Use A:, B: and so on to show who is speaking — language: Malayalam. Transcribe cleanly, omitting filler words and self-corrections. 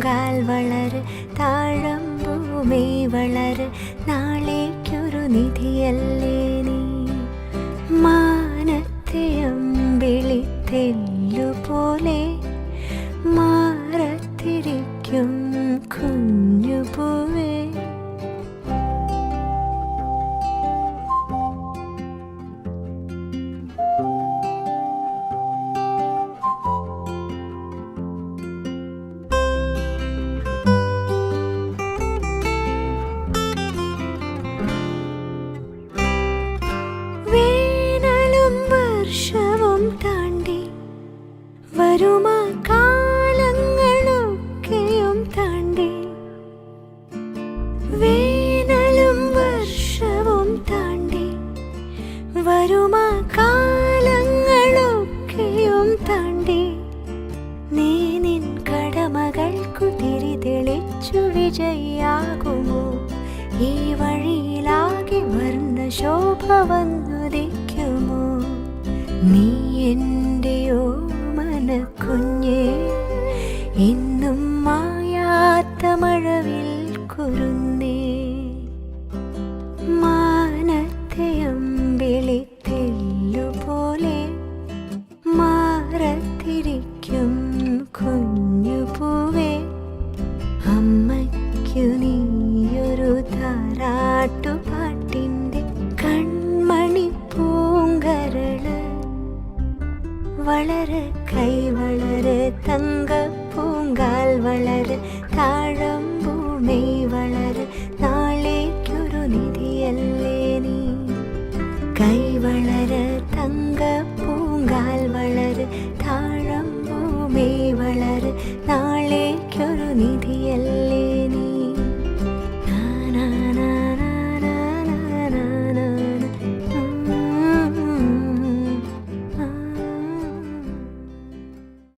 A: പൂങ്കാൽ വളര് താഴമ്പൂമേ വളര് നാളേക്കൊരു നിധിയല്ലേ നീ. മാനത്തെ അമ്പിളിത്തെല്ലുപോലെ മാറത്തിരിക്കും കുഞ്ഞുപൂവേ. വർഷവും താണ്ടി വരുമാ കാലങ്ങളൊക്കെയും താണ്ടി വേനലും വർഷവും താണ്ടി വരുമാ കാലങ്ങളൊക്കെയും താണ്ടി നീ നിൻ കടമകൾക്കു തിരി തെളിച്ചു വിജയിയാകുമോ. ഈ വഴിയിലാകെ വർണ്ണ ശോഭ വന്നുദിക്കുമോ. നീ എൻ്റെ ഓമനക്കുഞ്ഞേ, എന്നും മായാത്ത മഴവിൽ കുരുന്നേ. മാനത്തെ അമ്പിളിത്തെല്ലുപോലെ മാറത്തിരിക്കും കുഞ്ഞുപൂവേ. അമ്മയ്ക്കു നീയൊരു താരാട്ടുപാട്ടിൻ്റെ കൺമണി പൂങ്കരള്. വളര് കൈവളര് തങ്കപ്പൂങ്കാൽ വളര് താഴമ്പൂമേ വളര് നാളേക്കൊരു നിധിയല്ലേ നീ. കൈവളര് തങ്കപ്പൂങ്കാൽ വളര് താഴമ്പൂമേ വളര് നാളേക്കൊരു നിധി.